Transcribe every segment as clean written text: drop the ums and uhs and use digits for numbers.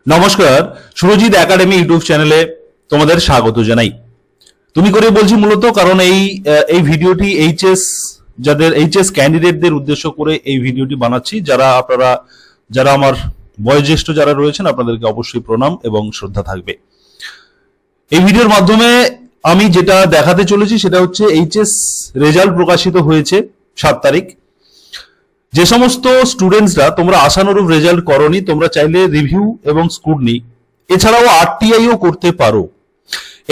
নমস্কার, Surajit academy YouTube চ্যানেলে তোমাদের স্বাগত জানাই। তুমি করে বলছি মূলত কারণ এই ভিডিওটি যাদের এইচএস ক্যান্ডিডেটদের উদ্দেশ্য করে এই ভিডিওটি বানাচ্ছি। যারা আমার বয়োজ্যেষ্ঠ যারা রয়েছেন আপনাদেরকে অবশ্যই প্রণাম এবং শ্রদ্ধা থাকবে। এই ভিডিওর মাধ্যমে আমি যেটা দেখাতে চলেছি সেটা হচ্ছে এইচএস রেজাল্ট প্রকাশিত হয়েছে 7 তারিখ। যে সমস্ত স্টুডেন্টসরা তোমরা আশানুরূপ রেজাল্ট করনি, তোমরা চাইলে রিভিউ এবং স্ক্রুটনি এছাড়াও আরটিআইও করতে পারো।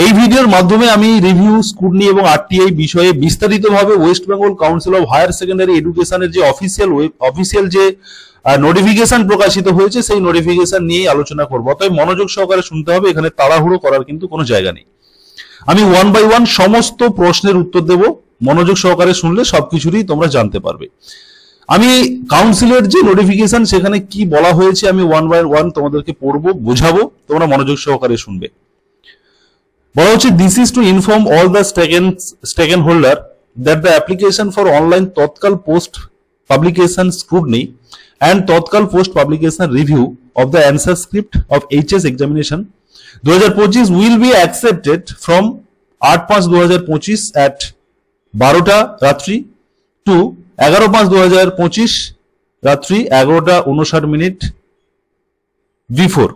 এই ভিডিওর মাধ্যমে আমি রিভিউ, স্ক্রুটনি এবং আরটিআই বিষয়ে বিস্তারিতভাবে West Bengal Council of Higher Secondary এডুকেশনের যে অফিসিয়াল যে নোটিফিকেশন প্রকাশিত হয়েছে সেই নোটিফিকেশন নিয়েই আলোচনা করবো। অতএব মনোযোগ সহকারে শুনতে হবে, এখানে তাড়াহুড়ো করার কিন্তু কোনো জায়গা নেই। আমি 1 বাই 1 সমস্ত প্রশ্নের উত্তর দেব, মনোযোগ সহকারে শুনলে সবকিছুরই তোমরা জানতে পারবে। আমি কাউন্সিলের যে নোটিফিকেশন সেখানে কি বলা হয়েছে আমি 1 বাই 1 তোমাদেরকে পড়বো, বোঝাবো, তোমরা মনোযোগ সহকারে শুনবে। বলা হচ্ছে, this is to inform all the stakeholder that the application for online Tatkal post publication scrutiny and Tatkal post publication review of the answer script of HS examination 2025 will be accepted from 8/5/2025 at 12টা রাত্রি to 11/5/2025 রাত্রি 11:59 before।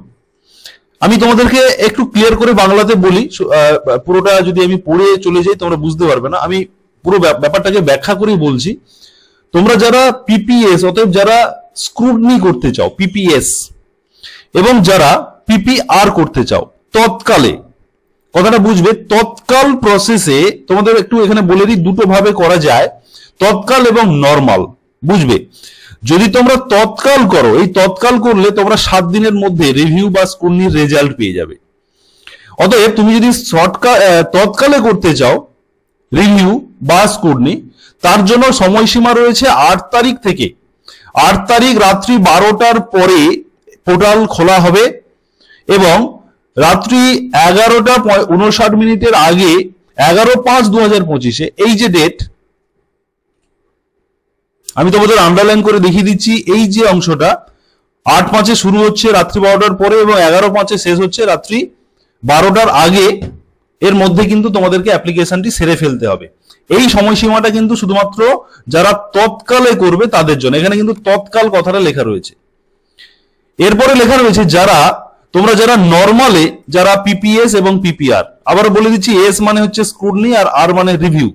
আমি তোমাদেরকে একটু clear করে বাংলাতে বলি, পুরোটা যদি আমি পড়ে চলে যাই তোমরা বুঝতে পারবে না। আমি পুরো ব্যাপারটাকে ব্যাখ্যা করেই বলছি। তোমরা যারা পিপিএস, অতএব যারা স্ক্রুটনি করতে চাও পিপিএস, এবং যারা পিপিআর করতে চাও তৎকালে, কথাটা বুঝবে, তৎকাল প্রসেসে তোমাদের একটু এখানে বলে দিই দুটো ভাবে করা যায়, তৎকাল এবং নরমাল। বুঝবে, যদি তোমরা তৎকাল করো, এই তৎকাল করলে তোমরা 7 দিনের মধ্যে রিভিউ বা স্ক্রুটনির রেজাল্ট পেয়ে যাবে। অতএব তুমি যদি তৎকালে করতে চাও রিভিউ বা স্ক্রুটনি, তার জন্য সময়সীমা রয়েছে 8 তারিখ থেকে। 8 তারিখ রাত্রি 12টার পরে পোর্টাল খোলা হবে এবং রাত্রি 11:59 আগে 11/5/2025 এই যে ডেট, আমি তোমাদের আন্ডারলাইন করে দেখিয়ে দিচ্ছি। এই যে অংশটা 8/5 শুরু হচ্ছে রাত্রি 12টার পরে এবং 11/5 শেষ হচ্ছে রাত্রি 12টার আগে, এর মধ্যে কিন্তু তোমাদেরকে অ্যাপ্লিকেশনটি সেরে ফেলতে হবে। এই সময়সীমাটা কিন্তু শুধুমাত্র যারা তৎকালে করবে তাদের জন্য। এখানে কিন্তু তৎকাল কথাটা লেখা রয়েছে। এরপরে লেখা রয়েছে তোমরা যারা নরমালে, যারা পিপিএস এবং পিপিআর, আবার বলে দিচ্ছি, এস মানে হচ্ছে স্ক্রুটনি আর আর মানে রিভিউ।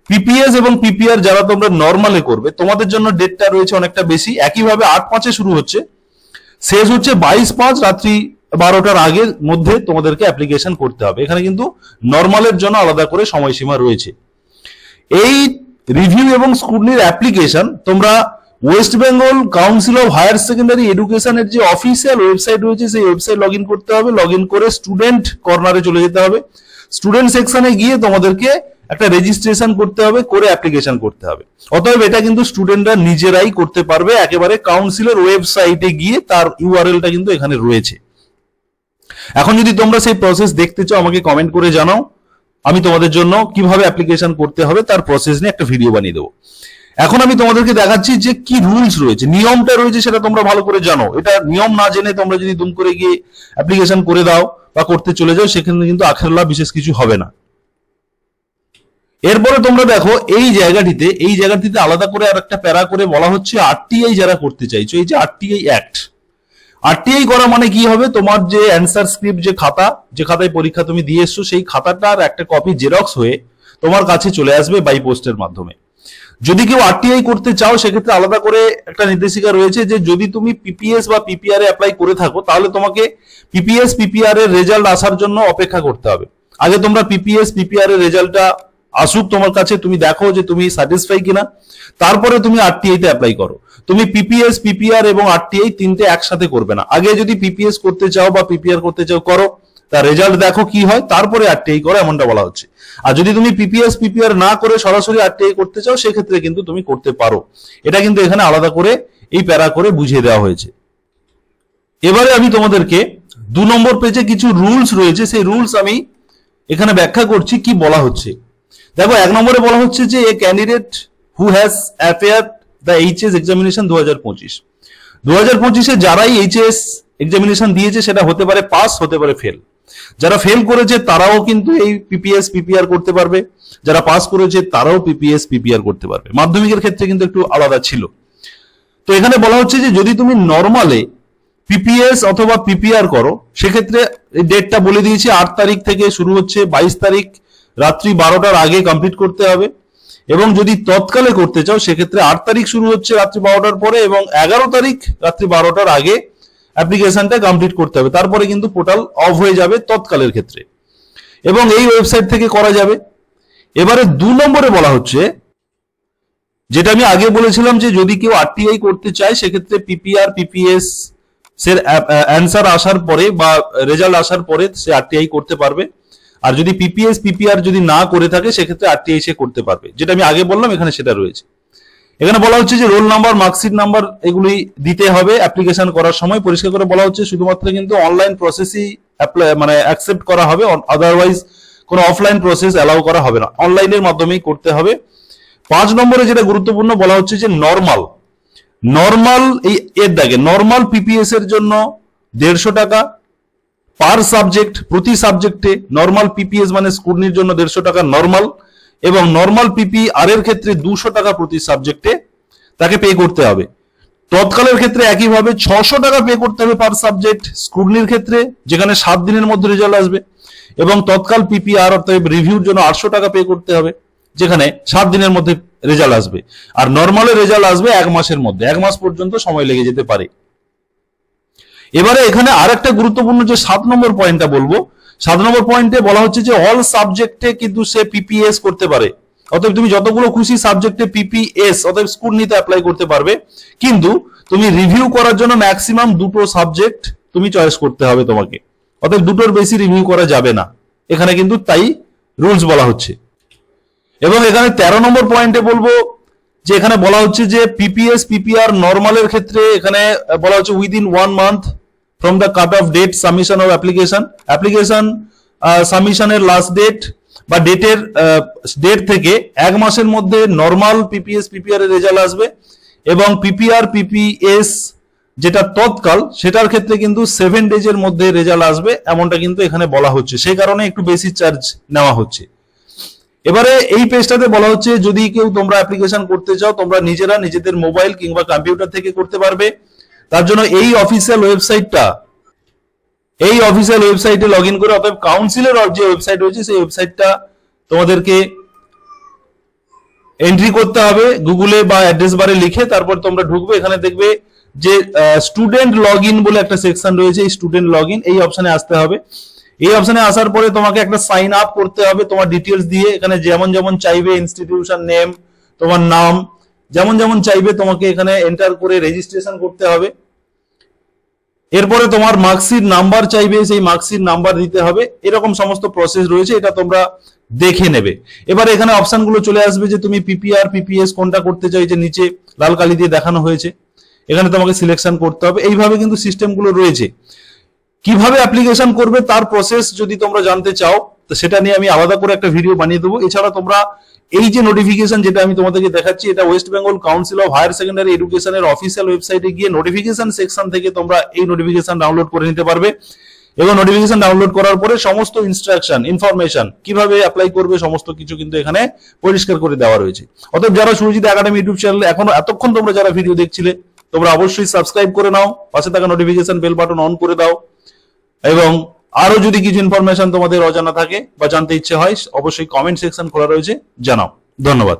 পিপিএস এবং পিপিআর যারা তোমরা নরমালে করবে তোমাদের জন্য ডেটটা রয়েছে অনেকটা বেশি। একইভাবে 8/5 শুরু হচ্ছে, শেষ হচ্ছে 22/5 রাত্রি 12টার আগের মধ্যে তোমাদেরকে অ্যাপ্লিকেশন করতে হবে। এখানে কিন্তু নরমালের জন্য আলাদা করে সময়সীমা রয়েছে। এই রিভিউ এবং স্ক্রুটনির অ্যাপ্লিকেশন তোমরা West Bengal Council of Higher Secondary এডুকেশনের যে অফিসিয়াল ওয়েবসাইট রয়েছে সেই ওয়েবসাইট লগ ইন করতে হবে। লগ ইন করে স্টুডেন্ট কর্নারে চলে যেতে হবে। স্টুডেন্ট সেকশনে গিয়ে তোমাদেরকে একটা রেজিস্ট্রেশন করতে হবে, করে অ্যাপ্লিকেশন করতে হবে। অতএব এটা কিন্তু স্টুডেন্টরা নিজেরাই করতে পারবে, একেবারে কাউন্সিলের ওয়েবসাইটে গিয়ে, তার ইউআরএলটা কিন্তু এখানে রয়েছে। এখন যদি তোমরা সেই প্রসেস দেখতে চাও আমাকে কমেন্ট করে জানাও, আমি তোমাদের জন্য কিভাবে অ্যাপ্লিকেশন করতে হবে তার প্রসেস নিয়ে একটা ভিডিও বানিয়ে দেবো। এখন আমি তোমাদেরকে দেখাচ্ছি যে কি রুলস রয়েছে, নিয়মটা রয়েছে, সেটা তোমরা ভালো করে জানো। এটা নিয়ম না জেনে তোমরা যদি দুম করে গিয়ে অ্যাপ্লিকেশন করে দাও বা করতে চলে যাও, সেখানে কিন্তু আখেরলা বিশেষ কিছু হবে না। এরপরে তোমরা দেখো এই জায়গাটিতে আলাদা করে আর একটা প্যারা করে বলা হচ্ছে আরটিআই যারা করতে চাইছো, এই যে আরটিআই অ্যাক্ট। আরটিআই করা মানে কি হবে, তোমার যে অ্যান্সার স্ক্রিপ্ট, যে খাতায় পরীক্ষা তুমি দিয়ে এসছো, সেই খাতাটার একটা কপি জেরক্স হয়ে তোমার কাছে চলে আসবে বাই পোস্টের মাধ্যমে। যদি কেউ আরটিআই করতে চাও সেক্ষেত্রে আলাদা করে একটা নির্দেশিকা রয়েছে যে যদি তুমি পিপিএস বা পিপিআর এ অ্যাপ্লাই করে থাকো তাহলে তোমাকে পিপিএস পিপিআর এর রেজাল্ট আসার জন্য অপেক্ষা করতে হবে। আগে তোমরা পিপিএস পিপিআর এর রেজাল্টটা আসুক তোমার কাছে, তুমি দেখো যে তুমি স্যাটিসফাই কিনা, তারপরে তুমি আরটিআই তে অ্যাপ্লাই করো। তুমি পিপিএস পিপিআর এবং আরটিআই তিনটে একসাথে করবে না। আগে যদি পিপিএস করতে চাও বা পিপিআর করতে চাও করো, তার রেজাল্ট দেখো কি হয়, তারপরে আরটিআই করো, এমনটা বলা হচ্ছে। আর যদি তুমি পিপিএস পিপিআর না করে সরাসরি আরটিআই করতে চাও সেক্ষেত্রে কিন্তু তুমি করতে পারো। এটা কিন্তু এখানে আলাদা করে এই প্যারা করে বুঝিয়ে দেওয়া হয়েছে। এবারে আমি তোমাদেরকে 2 নম্বর পেজে কিছু রুলস রয়েছে, সেই রুলস আমি এখানে ব্যাখ্যা করছি কি বলা হচ্ছে। দেখো 1 নম্বরে বলা হচ্ছে যে এ candidate who has appeared the HS examination 2025 2025-এ যারাই এইচএস এক্সামিনেশন দিয়েছে সেটা হতে পারে পাস, হতে পারে ফেল। যারা ফেল করেছে তারাও কিন্তু এই পিপিএস পিপিআর করতে পারবে, যারা পাস করেছে তারাও পিপিএস পিপিআর করতে পারবে। মাধ্যমিকের ক্ষেত্রে কিন্তু একটু আলাদা ছিল। তো এখানে বলা হচ্ছে যে যদি তুমি নর্মালে পিপিএস অথবা পিপিআর করো সেক্ষেত্রে ডেটটা বলে দিয়েছি, 8 তারিখ থেকে শুরু হচ্ছে, 22 তারিখ রাত্রি 12টার আগে কমপ্লিট করতে হবে। এবং যদি তৎকালে করতে চাও সেক্ষেত্রে 8 তারিখ শুরু হচ্ছে রাত্রি 12টার পরে এবং 11 তারিখ রাত্রি 12টার আগে অ্যাপ্লিকেশনটা কমপ্লিট করতে হবে, তারপরে কিন্তু পোর্টাল অফ হয়ে যাবে তৎকালের ক্ষেত্রে, এবং এই ওয়েবসাইট থেকে করা যাবে। এবারে 2 নম্বরে বলা হচ্ছে, যেটা আমি আগে বলেছিলাম যে যদি কেউ আরটিআই করতে চায় সেক্ষেত্রে পিপিআর পিপিএস এর অ্যান্সার আসার পরে বা রেজাল্ট আসার পরে সে আরটিআই করতে পারবে। আর যদি পিপিএস পিপিআর যদি না করে থাকে সেক্ষেত্রে আরটিআই সে করতে পারবে, যেটা আমি আগে বললাম এখানে সেটা রয়েছে। এখানে বলা হচ্ছে যে রোল নাম্বার, মার্কশিট নাম্বার এগুলি দিতে হবে অ্যাপ্লিকেশন করার সময়। পরিষ্কার করে বলা হচ্ছে শুধুমাত্র কিন্তু অনলাইন প্রসেসই মানে অ্যাকসেপ্ট করা হবে, আদারওয়াইজ কোনো অফলাইন প্রসেস অ্যালাউ করা হবে না, অনলাইনের মাধ্যমেই করতে হবে। 5 নম্বরে যেটা গুরুত্বপূর্ণ বলা হচ্ছে যে নর্মাল এই এর দাগে নর্মাল পিপিএস এর জন্য 150 টাকা পার সাবজেক্ট, প্রতি সাবজেক্টে। নর্মাল পিপিএস মানে স্কুটনির জন্য 150 টাকা নর্মাল, এবং নর্মাল পিপিআর এর ক্ষেত্রে 200 টাকা প্রতি সাবজেক্টে তাকে পে করতে হবে। তৎকালের ক্ষেত্রে একইভাবে 600 টাকা পে করতে হবে পার সাবজেক্ট স্কুটনির ক্ষেত্রে, যেখানে 7 দিনের মধ্যে রেজাল্ট আসবে, এবং তৎকাল পিপিআর অর্থাৎ রিভিউর জন্য 800 টাকা পে করতে হবে, যেখানে 7 দিনের মধ্যে রেজাল্ট আসবে। আর নর্মালের রেজাল্ট আসবে 1 মাসের মধ্যে, 1 মাস পর্যন্ত সময় লেগে যেতে পারে। এবারে এখানে আরেকটা গুরুত্বপূর্ণ যে 7 নম্বর পয়েন্টটা বলবো, 7 নম্বর পয়েন্টে বলা হচ্ছে যে অল সাবজেক্টে কিন্তু সে পিপিএস করতে পারে। অতএব তুমি যতগুলো খুশি সাবজেক্টে পিপিএস অতএব স্কুটনিতে অ্যাপ্লাই করতে পারবে, কিন্তু তুমি রিভিউ করার জন্য ম্যাক্সিমাম 2টো সাবজেক্ট তুমি চয়েস করতে হবে তোমাকে, অতএব 2টোর বেশি রিভিউ করা যাবে না, এখানে কিন্তু তাই রুলস বলা হচ্ছে। এবং এখানে 13 নম্বর পয়েন্টে বলবো যে এখানে বলা হচ্ছে যে পিপিএস পিপিআর নর্মালের ক্ষেত্রে এখানে বলা হচ্ছে within 1 month from the cut off date submission of application সাবমিশনের লাস্ট ডেট বা ডেটের ডেট থেকে 1 মাসের মধ্যে নর্মাল পিপিএস পিপিআর এর রেজাল্ট আসবে, এবং পিপিআর পিপিএস যেটা তৎকাল সেটার ক্ষেত্রে কিন্তু 7 ডেজের মধ্যে রেজাল্ট আসবে, এমনটা কিন্তু এখানে বলা হচ্ছে, সেই কারণে একটু বেশি চার্জ নেওয়া হচ্ছে। এবারে এই পেজটাতে বলা হচ্ছে যদি কেউ তোমরা অ্যাপ্লিকেশন করতে চাও তোমরা নিজেরা নিজেদের মোবাইল কিংবা কম্পিউটার থেকে করতে পারবে। তার জন্য এই অফিসিয়াল ওয়েবসাইটে লগ ইন করে, অতএব কাউন্সিলের যে ওয়েবসাইট রয়েছে সেই ওয়েবসাইটটা তোমাদেরকে এন্ট্রি করতে হবে গুগলে বা অ্যাড্রেস বারে লিখে, তারপর তোমরা ঢুকবে। এখানে দেখবে যে স্টুডেন্ট লগ ইন বলে একটা সেকশন রয়েছে, এই স্টুডেন্ট লগ ইন এই অপশনে আসতে হবে। এই অপশনে আসার পরে তোমাকে একটা সাইন আপ করতে হবে তোমার ডিটেলস দিয়ে, এখানে যেমন যেমন চাইবে ইনস্টিটিউশন নেম, তোমার নাম যেমন যেমন চাইবে তোমাকে এখানে এন্টার করে রেজিস্ট্রেশন করতে হবে। এরপরে তোমার মার্কশিট নাম্বার চাইবে, সেই মার্কশিট নাম্বার দিতে হবে। এরকম সমস্ত প্রসেস রয়েছে, এটা তোমরা দেখে নেবে। এবারে এখানে অপশনগুলো চলে আসবে যে তুমি পিপিআর পিপিএস কোনটা করতে চাই, যে নিচে লাল কালি দিয়ে দেখানো হয়েছে, এখানে তোমাকে সিলেকশন করতে হবে। এইভাবে কিন্তু সিস্টেমগুলো রয়েছে। কিভাবে অ্যাপ্লিকেশন করবে তার প্রসেস যদি তোমরা জানতে চাও তো সেটা নিয়ে আমি আলাদা করে একটা ভিডিও বানিয়ে দেবো। এছাড়া তোমরা এই যে নোটিফিকেশন যেটা আমি তোমাদেরকে দেখাচ্ছি, এটা West Bengal Council of Higher Secondary এডুকেশনের অফিসিয়াল ওয়েবসাইটে গিয়ে নোটিফিকেশন সেকশন থেকে তোমরা এই নোটিফিকেশন ডাউনলোড করে নিতে পারবে, এবং নোটিফিকেশন ডাউনলোড করার পরে সমস্ত ইনস্ট্রাকশন ইনফরমেশন কিভাবে অ্যাপ্লাই করবে সমস্ত কিছু কিন্তু এখানে পরিষ্কার করে দেওয়া রয়েছে। অতএব যারা সুরজিৎ একাডেমি ইউটিউব চ্যানেলে এখনো এতক্ষণ তোমরা যারা ভিডিও দেখছিলে তোমরা অবশ্যই সাবস্ক্রাইব করে নাও, পাশে থাকা নোটিফিকেশন বেল বাটন অন করে দাও, এবং আরো যদি কিছু ইনফরমেশন তোমাদের অজানা থাকে বা জানতে ইচ্ছে হয় অবশ্যই কমেন্ট সেকশন খোলা রয়েছে, জানাও। ধন্যবাদ।